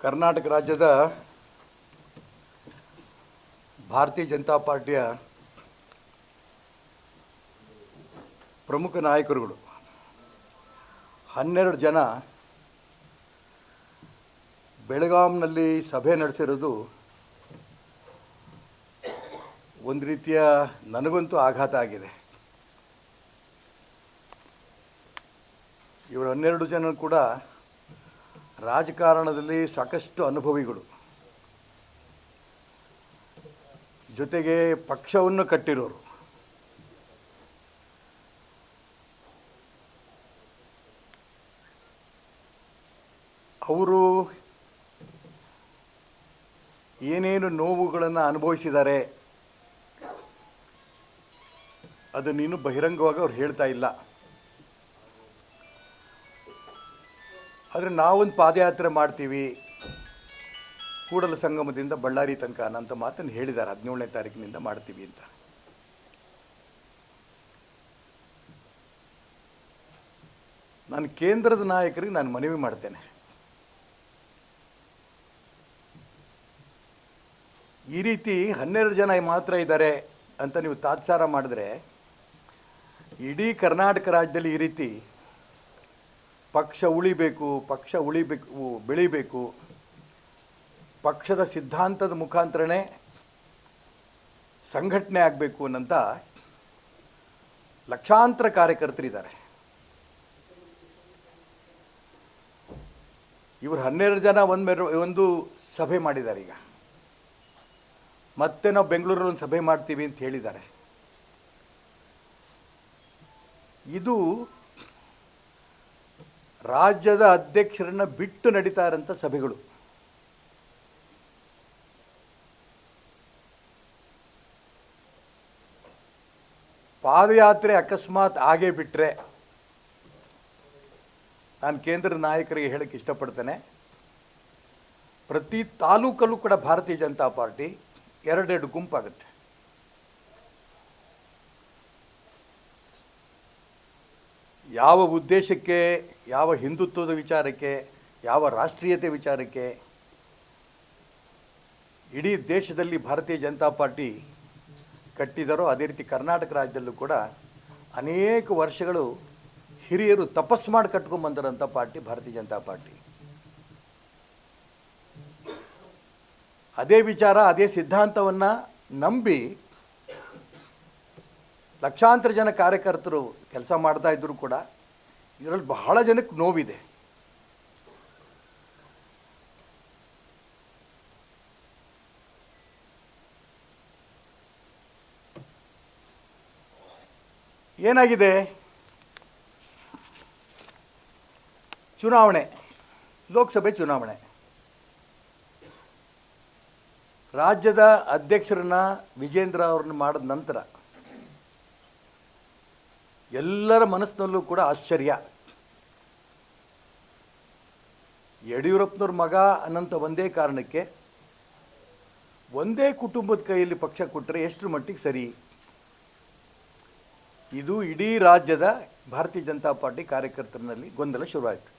ಕರ್ನಾಟಕ ರಾಜ್ಯದ ಭಾರತೀಯ ಜನತಾ ಪಾರ್ಟಿಯ ಪ್ರಮುಖ ನಾಯಕರುಗಳು 12 ಜನ ಬೆಳಗಾಂನಲ್ಲಿ ಸಭೆ ನಡೆಸಿರೋದು ಒಂದು ರೀತಿಯ ನನಗಂತೂ ಆಘಾತ ಆಗಿದೆ. ಇವರು 12 ಜನ ಕೂಡ ರಾಜಕಾರಣದಲ್ಲಿ ಸಾಕಷ್ಟು ಅನುಭವಿಗಳು, ಜೊತೆಗೆ ಪಕ್ಷವನ್ನು ಕಟ್ಟಿರೋರು. ಅವರು ಏನೇನು ನೋವುಗಳನ್ನು ಅನುಭವಿಸಿದ್ದಾರೆ ಅದನ್ನು ಇನ್ನೂ ಬಹಿರಂಗವಾಗಿ ಅವ್ರು ಹೇಳ್ತಾ ಇಲ್ಲ. ಆದರೆ ನಾವೊಂದು ಪಾದಯಾತ್ರೆ ಮಾಡ್ತೀವಿ ಕೂಡಲ ಸಂಗಮದಿಂದ ಬಳ್ಳಾರಿ ತನಕ ಅನ್ನೋಂಥ ಮಾತನ್ನು ಹೇಳಿದ್ದಾರೆ. 17ನೇ ತಾರೀಕಿನಿಂದ ಮಾಡ್ತೀವಿ ಅಂತ. ನಾನು ಕೇಂದ್ರದ ನಾಯಕರಿಗೆ ನಾನು ಮನವಿ ಮಾಡ್ತೇನೆ, ಈ ರೀತಿ 12 ಜನ ಮಾತ್ರ ಇದ್ದಾರೆ ಅಂತ ನೀವು ತಾತ್ಸಾರ ಮಾಡಿದ್ರೆ ಇಡೀ ಕರ್ನಾಟಕ ರಾಜ್ಯದಲ್ಲಿ ಈ ರೀತಿ ಪಕ್ಷ ಉಳಿಬೇಕು, ಬೆಳಿಬೇಕು, ಪಕ್ಷದ ಸಿದ್ಧಾಂತದ ಮುಖಾಂತರನೇ ಸಂಘಟನೆ ಆಗಬೇಕು ಅನ್ನಂಥ ಲಕ್ಷಾಂತರ ಕಾರ್ಯಕರ್ತರಿದ್ದಾರೆ. ಇವರು 12 ಜನ ಒಂದು ಸಭೆ ಮಾಡಿದ್ದಾರೆ. ಈಗ ಮತ್ತೆ ನಾವು ಬೆಂಗಳೂರಲ್ಲಿ ಒಂದು ಸಭೆ ಮಾಡ್ತೀವಿ ಅಂತ ಹೇಳಿದ್ದಾರೆ. ಇದು ರಾಜ್ಯದ ಅಧ್ಯಕ್ಷರನ್ನ ಬಿಟ್ಟು ನಡೀತಾ ಇರೋಂಥ ಸಭೆಗಳು. ಪಾದಯಾತ್ರೆ ಅಕಸ್ಮಾತ್ ಆಗೇ ಬಿಟ್ಟರೆ ನಾನು ಕೇಂದ್ರ ನಾಯಕರಿಗೆ ಹೇಳಕ್ಕೆ ಇಷ್ಟಪಡ್ತೇನೆ, ಪ್ರತಿ ತಾಲೂಕಲ್ಲೂ ಕೂಡ ಭಾರತೀಯ ಜನತಾ ಪಾರ್ಟಿ 2 ಗುಂಪಾಗುತ್ತೆ. ಯಾವ ಉದ್ದೇಶಕ್ಕೆ, ಯಾವ ಹಿಂದುತ್ವದ ವಿಚಾರಕ್ಕೆ, ಯಾವ ರಾಷ್ಟ್ರೀಯತೆ ವಿಚಾರಕ್ಕೆ ಇಡೀ ದೇಶದಲ್ಲಿ ಭಾರತೀಯ ಜನತಾ ಪಾರ್ಟಿ ಕಟ್ಟಿದರೋ ಅದೇ ರೀತಿ ಕರ್ನಾಟಕ ರಾಜ್ಯದಲ್ಲೂ ಕೂಡ ಅನೇಕ ವರ್ಷಗಳು ಹಿರಿಯರು ತಪಸ್ಸು ಮಾಡಿ ಕಟ್ಕೊಂಡ್ಬಂದಿರೋಂಥ ಪಾರ್ಟಿ ಭಾರತೀಯ ಜನತಾ ಪಾರ್ಟಿ. ಅದೇ ವಿಚಾರ, ಅದೇ ಸಿದ್ಧಾಂತವನ್ನು ನಂಬಿ ಲಕ್ಷಾಂತರ ಜನ ಕಾರ್ಯಕರ್ತರು ಕೆಲಸ ಮಾಡ್ತಾ ಇದ್ದರೂ ಕೂಡ ಇದರಲ್ಲಿ ಬಹಳ ಜನಕ್ಕೆ ನೋವಿದೆ. ಏನಾಗಿದೆ? ಚುನಾವಣೆ, ಲೋಕಸಭೆ ಚುನಾವಣೆ, ರಾಜ್ಯದ ಅಧ್ಯಕ್ಷರನ್ನ ವಿಜೇಂದ್ರ ಅವ್ರನ್ನ ಮಾಡಿದ ನಂತರ ಎಲ್ಲರ ಮನಸ್ಸಿನಲ್ಲೂ ಕೂಡ ಆಶ್ಚರ್ಯ. ಯಡಿಯೂರಪ್ಪನವ್ರ ಮಗ ಅನ್ನೋಂಥ ಒಂದೇ ಕಾರಣಕ್ಕೆ ಒಂದೇ ಕುಟುಂಬದ ಕೈಯಲ್ಲಿ ಪಕ್ಷ ಕೊಟ್ಟರೆ ಎಷ್ಟು ಮಟ್ಟಿಗೆ ಸರಿ? ಇದು ಇಡೀ ರಾಜ್ಯದ ಭಾರತೀಯ ಜನತಾ ಪಾರ್ಟಿ ಕಾರ್ಯಕರ್ತರಲ್ಲಿ ಗೊಂದಲ ಶುರುವಾಯಿತು.